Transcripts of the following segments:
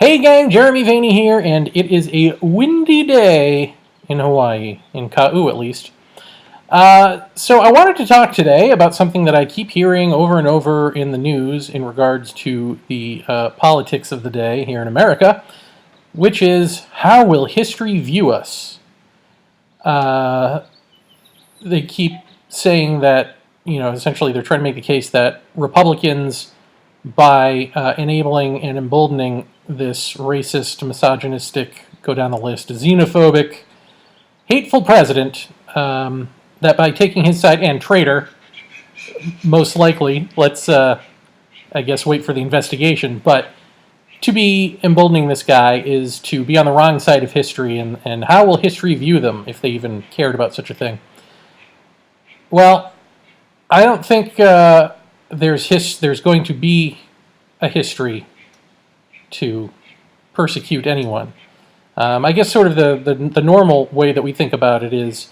Hey gang, Jeremy Vaeni here, and it is a windy day in Hawaii, in Ka'u at least. So I wanted to talk today about something that I keep hearing over and over in the news in regards to the politics of the day here in America, which is how will history view us? They keep saying that, essentially they're trying to make the case that Republicans, by enabling and emboldening this racist, misogynistic, go down the list, xenophobic, hateful president, that by taking his side, and traitor, most likely, let's, I guess, wait for the investigation, but to be emboldening this guy is to be on the wrong side of history, and how will history view them if they even cared about such a thing? Well, I don't think there's going to be a history to persecute anyone. I guess sort of the normal way that we think about it is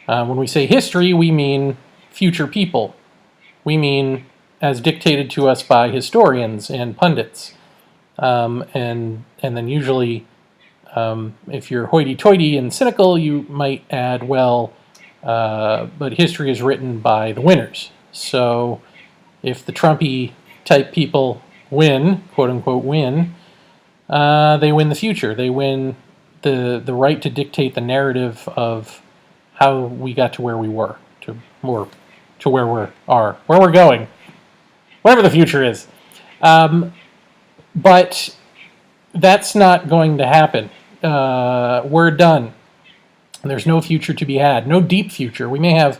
when we say history, we mean future people. We mean as dictated to us by historians and pundits. And then usually, if you're hoity-toity and cynical, you might add, well, but history is written by the winners. So if the Trumpy type people win, quote unquote win, they win the future. They win the right to dictate the narrative of how we got to where we were, to where we're going, whatever the future is. But that's not going to happen. We're done. There's no future to be had, no deep future. We may have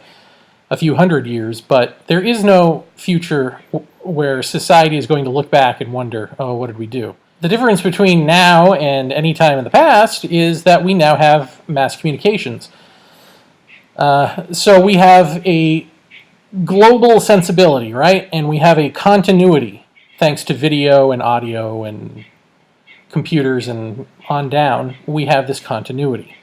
a few hundred years, but there is no future where society is going to look back and wonder, oh, what did we do? The difference between now and any time in the past is that we now have mass communications. So we have a global sensibility, right? And we have a continuity, thanks to video and audio and computers and on down. We have this continuity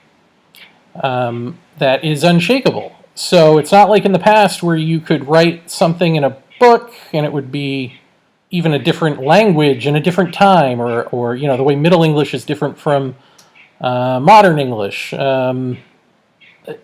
that is unshakable. So it's not like in the past where you could write something in a book and it would be even a different language in a different time, or the way Middle English is different from modern English.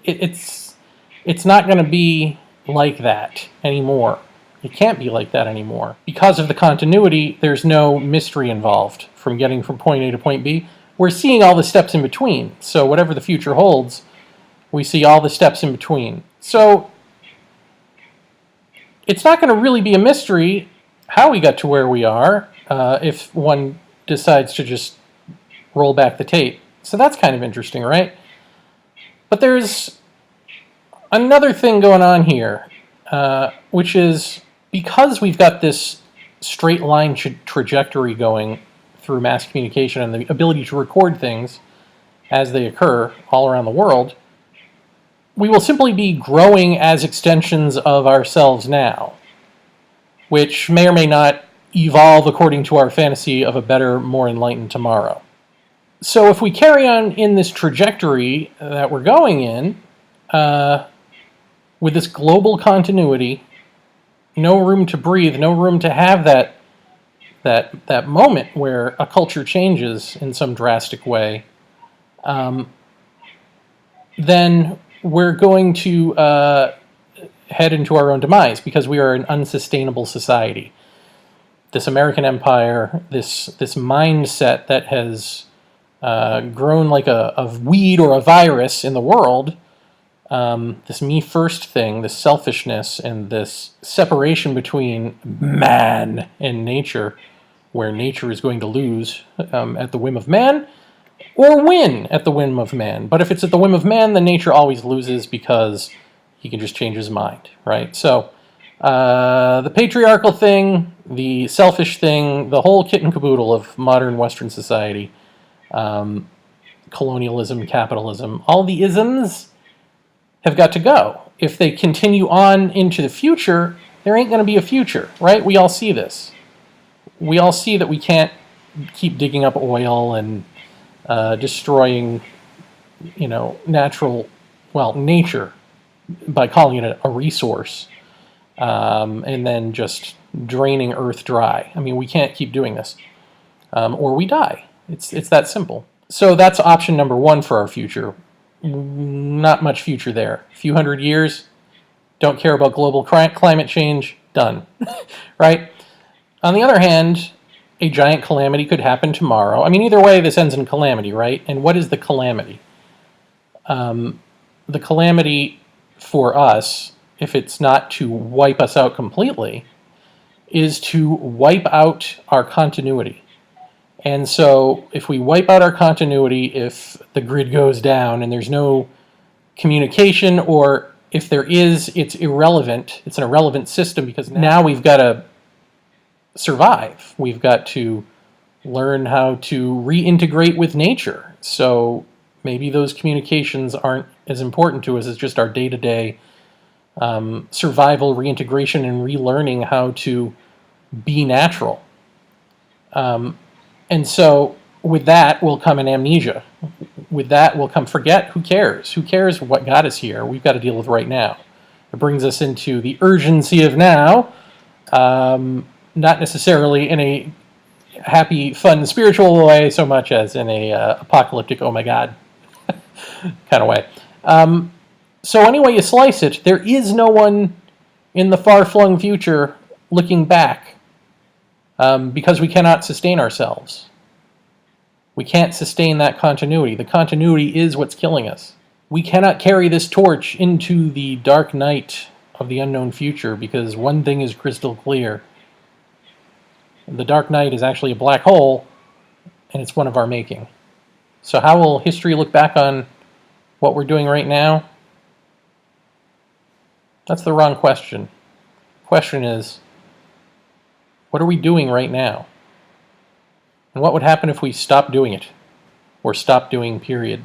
It's not going to be like that anymore. It can't be like that anymore. Because of the continuity, there's no mystery involved from getting from point A to point B. We're seeing all the steps in between. So whatever the future holds, we see all the steps in between. So it's not going to really be a mystery how we got to where we are if one decides to just roll back the tape. So that's kind of interesting, right? But there's another thing going on here, which is because we've got this straight line trajectory going through mass communication and the ability to record things as they occur all around the world, we will simply be growing as extensions of ourselves now, which may or may not evolve according to our fantasy of a better, more enlightened tomorrow. So if we carry on in this trajectory that we're going in, with this global continuity, no room to breathe, no room to have that moment where a culture changes in some drastic way, then we're going to head into our own demise because we are an unsustainable society. This American empire, this mindset that has grown like a weed or a virus in the world, this me first thing, this selfishness and this separation between man and nature, where nature is going to lose at the whim of man, or win at the whim of man. But if it's at the whim of man, then nature always loses because he can just change his mind, right? So the patriarchal thing, the selfish thing, the whole kit and caboodle of modern Western society, colonialism, capitalism, all the isms have got to go. If they continue on into the future, there ain't going to be a future, right? We all see this. We all see that we can't keep digging up oil and destroying, nature by calling it a resource, and then just draining Earth dry. I mean, we can't keep doing this, or we die. It's that simple. So that's option number one for our future. Not much future there. A few hundred years, don't care about global climate change, done. Right? On the other hand, a giant calamity could happen tomorrow. I mean, either way, this ends in calamity, right? And what is the calamity? The calamity for us, if it's not to wipe us out completely, is to wipe out our continuity. And so if we wipe out our continuity, if the grid goes down and there's no communication, or if there is, it's irrelevant. It's an irrelevant system because now we've got to survive. We've got to learn how to reintegrate with nature. So maybe those communications aren't as important to us as just our day-to-day survival, reintegration, and relearning how to be natural. And so with that will come an amnesia. With that will come forget. Who cares? Who cares what got us here? We've got to deal with right now. It brings us into the urgency of now, not necessarily in a happy, fun, spiritual way so much as in a apocalyptic, oh my God kind of way. So any way you slice it, there is no one in the far-flung future looking back because we cannot sustain ourselves. We can't sustain that continuity. The continuity is what's killing us. We cannot carry this torch into the dark night of the unknown future because one thing is crystal clear. The dark night is actually a black hole, and it's one of our making. So how will history look back on what we're doing right now? That's the wrong question. The question is, what are we doing right now? And what would happen if we stopped doing it? Or stopped doing, period?